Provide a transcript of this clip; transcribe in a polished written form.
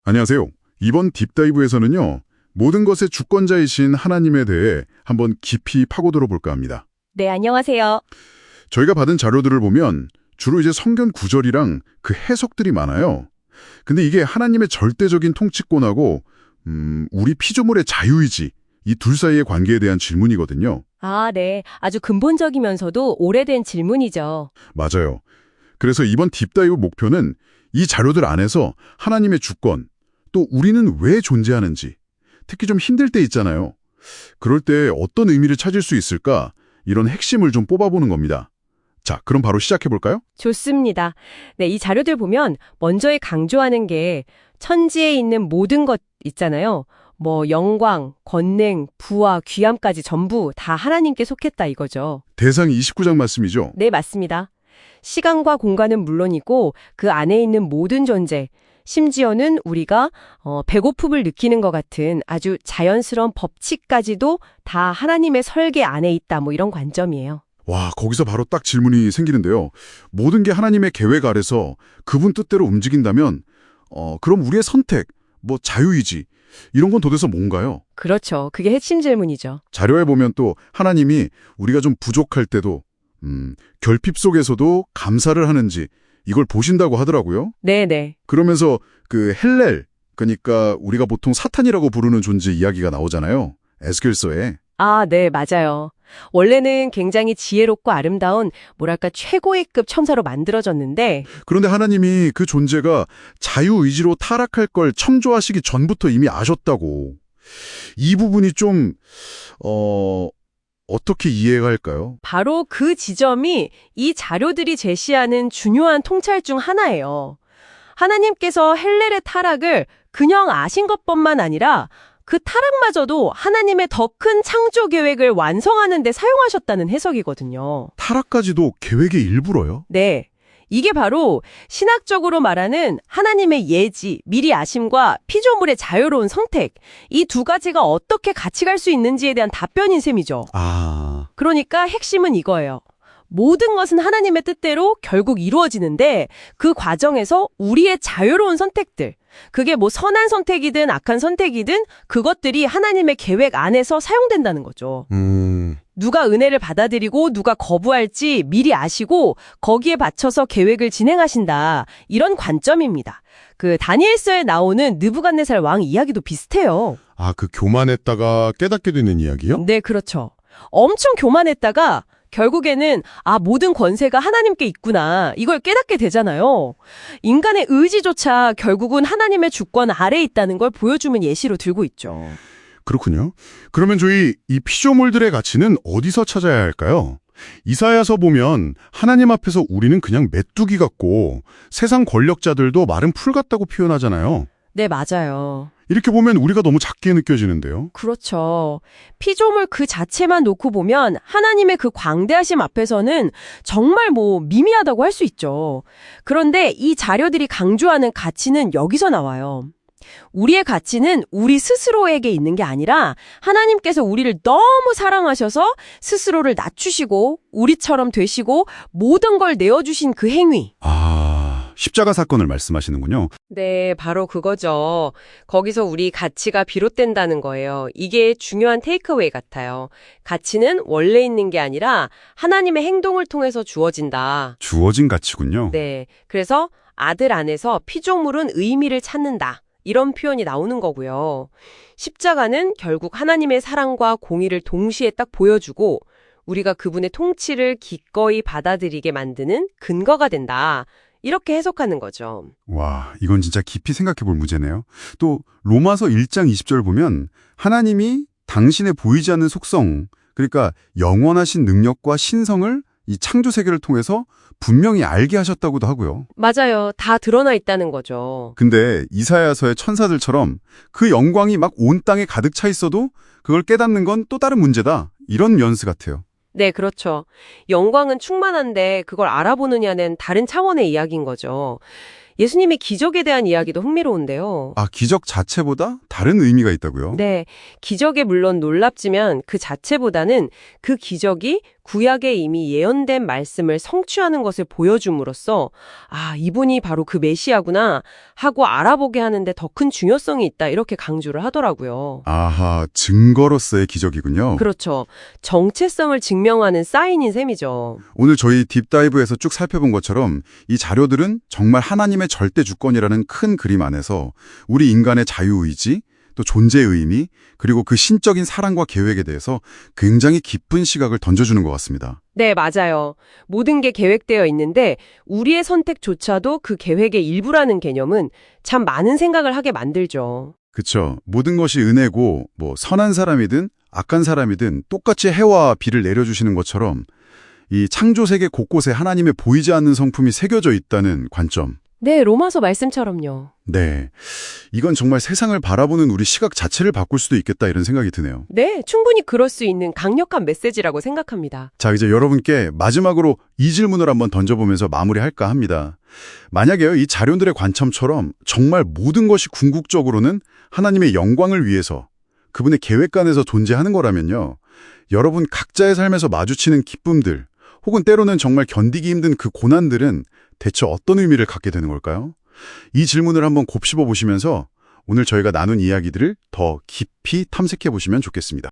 안녕하세요. 이번 딥다이브에서는요, 모든 것의 주권자이신 하나님에 대해 한번 깊이 파고들어 볼까 합니다. 네, 안녕하세요. 저희가 받은 자료들을 보면 주로 이제 성경 구절이랑 그 해석들이 많아요. 근데 이게 하나님의 절대적인 통치권하고 우리 피조물의 자유의지, 이 둘 사이의 관계에 대한 질문이거든요. 아, 네. 아주 근본적이면서도 오래된 질문이죠. 맞아요. 그래서 이번 딥다이브 목표는 이 자료들 안에서 하나님의 주권, 또 우리는 왜 존재하는지, 특히 좀 힘들 때 있잖아요. 그럴 때 어떤 의미를 찾을 수 있을까? 이런 핵심을 좀 뽑아보는 겁니다. 자, 그럼 바로 시작해볼까요? 좋습니다. 네, 이 자료들 보면 먼저 강조하는 게 천지에 있는 모든 것 있잖아요. 뭐 영광, 권능, 부와 귀함까지 전부 다 하나님께 속했다 이거죠. 대상 29장 말씀이죠. 네, 맞습니다. 시간과 공간은 물론이고 그 안에 있는 모든 존재, 심지어는 우리가 배고픔을 느끼는 것 같은 아주 자연스러운 법칙까지도 다 하나님의 설계 안에 있다 뭐 이런 관점이에요. 와, 거기서 바로 딱 질문이 생기는데요. 모든 게 하나님의 계획 아래서 그분 뜻대로 움직인다면 그럼 우리의 선택, 뭐 자유의지, 이런 건 도대체 뭔가요? 그렇죠. 그게 핵심 질문이죠. 자료에 보면 또 하나님이 우리가 좀 부족할 때도 결핍 속에서도 감사를 하는지 이걸 보신다고 하더라고요. 네네. 그러면서 그 헬렐, 그러니까 우리가 보통 사탄이라고 부르는 존재 이야기가 나오잖아요. 에스겔서에. 아, 네, 맞아요. 원래는 굉장히 지혜롭고 아름다운 뭐랄까 최고의 급 천사로 만들어졌는데 그런데 하나님이 그 존재가 자유의지로 타락할 걸 창조하시기 전부터 이미 아셨다고. 이 부분이 좀 어떻게 이해가 할까요? 바로 그 지점이 이 자료들이 제시하는 중요한 통찰 중 하나예요. 하나님께서 헬렐의 타락을 그냥 아신 것뿐만 아니라 그 타락마저도 하나님의 더 큰 창조 계획을 완성하는 데 사용하셨다는 해석이거든요. 타락까지도 계획의 일부러요? 네. 이게 바로 신학적으로 말하는 하나님의 예지, 미리 아심과 피조물의 자유로운 선택, 이 두 가지가 어떻게 같이 갈 수 있는지에 대한 답변인 셈이죠. 그러니까 핵심은 이거예요. 모든 것은 하나님의 뜻대로 결국 이루어지는데 그 과정에서 우리의 자유로운 선택들, 그게 뭐 선한 선택이든 악한 선택이든 그것들이 하나님의 계획 안에서 사용된다는 거죠. 누가 은혜를 받아들이고 누가 거부할지 미리 아시고 거기에 맞춰서 계획을 진행하신다. 이런 관점입니다. 그 다니엘서에 나오는 느부갓네살 왕 이야기도 비슷해요. 아, 그 교만했다가 깨닫게 되는 이야기요? 네, 그렇죠. 엄청 교만했다가 결국에는 모든 권세가 하나님께 있구나. 이걸 깨닫게 되잖아요. 인간의 의지조차 결국은 하나님의 주권 아래에 있다는 걸 보여주는 예시로 들고 있죠. 그렇군요. 그러면 저희 이 피조물들의 가치는 어디서 찾아야 할까요? 이사야서 보면 하나님 앞에서 우리는 그냥 메뚜기 같고 세상 권력자들도 마른 풀 같다고 표현하잖아요. 네, 맞아요. 이렇게 보면 우리가 너무 작게 느껴지는데요. 그렇죠. 피조물 그 자체만 놓고 보면 하나님의 그 광대하심 앞에서는 정말 미미하다고 할 수 있죠. 그런데 이 자료들이 강조하는 가치는 여기서 나와요. 우리의 가치는 우리 스스로에게 있는 게 아니라 하나님께서 우리를 너무 사랑하셔서 스스로를 낮추시고 우리처럼 되시고 모든 걸 내어주신 그 행위. 십자가 사건을 말씀하시는군요. 네, 바로 그거죠. 거기서 우리 가치가 비롯된다는 거예요. 이게 중요한 테이크어웨이 같아요. 가치는 원래 있는 게 아니라 하나님의 행동을 통해서 주어진다. 주어진 가치군요. 네, 그래서 아들 안에서 피조물은 의미를 찾는다. 이런 표현이 나오는 거고요. 십자가는 결국 하나님의 사랑과 공의를 동시에 딱 보여주고 우리가 그분의 통치를 기꺼이 받아들이게 만드는 근거가 된다. 이렇게 해석하는 거죠. 와, 이건 진짜 깊이 생각해 볼 문제네요. 또 로마서 1장 20절 보면 하나님이 당신의 보이지 않는 속성, 그러니까 영원하신 능력과 신성을 이 창조 세계를 통해서 분명히 알게 하셨다고도 하고요. 맞아요. 다 드러나 있다는 거죠. 근데 이사야서의 천사들처럼 그 영광이 막 온 땅에 가득 차 있어도 그걸 깨닫는 건 또 다른 문제다. 이런 뉘앙스 같아요. 네, 그렇죠. 영광은 충만한데 그걸 알아보느냐는 다른 차원의 이야기인 거죠. 예수님의 기적에 대한 이야기도 흥미로운데요. 기적 자체보다 다른 의미가 있다고요? 네, 기적에 물론 놀랍지만 그 자체보다는 그 기적이 구약에 이미 예언된 말씀을 성취하는 것을 보여줌으로써 아, 이분이 바로 그 메시아구나 하고 알아보게 하는데 더 큰 중요성이 있다 이렇게 강조를 하더라고요. 아하, 증거로서의 기적이군요. 그렇죠. 정체성을 증명하는 사인인 셈이죠. 오늘 저희 딥다이브에서 쭉 살펴본 것처럼 이 자료들은 정말 하나님의 절대 주권이라는 큰 그림 안에서 우리 인간의 자유의지, 또 존재의 의미, 그리고 그 신적인 사랑과 계획에 대해서 굉장히 깊은 시각을 던져주는 것 같습니다. 네, 맞아요. 모든 게 계획되어 있는데 우리의 선택조차도 그 계획의 일부라는 개념은 참 많은 생각을 하게 만들죠. 그쵸. 모든 것이 은혜고 뭐 선한 사람이든 악한 사람이든 똑같이 해와 비를 내려주시는 것처럼 이 창조 세계 곳곳에 하나님의 보이지 않는 성품이 새겨져 있다는 관점. 네, 로마서 말씀처럼요. 네. 이건 정말 세상을 바라보는 우리 시각 자체를 바꿀 수도 있겠다 이런 생각이 드네요. 네, 충분히 그럴 수 있는 강력한 메시지라고 생각합니다. 자, 이제 여러분께 마지막으로 이 질문을 한번 던져보면서 마무리할까 합니다. 만약에요, 이 자료들의 관점처럼 정말 모든 것이 궁극적으로는 하나님의 영광을 위해서 그분의 계획 안에서 존재하는 거라면요. 여러분 각자의 삶에서 마주치는 기쁨들 혹은 때로는 정말 견디기 힘든 그 고난들은 대체 어떤 의미를 갖게 되는 걸까요? 이 질문을 한번 곱씹어 보시면서 오늘 저희가 나눈 이야기들을 더 깊이 탐색해 보시면 좋겠습니다.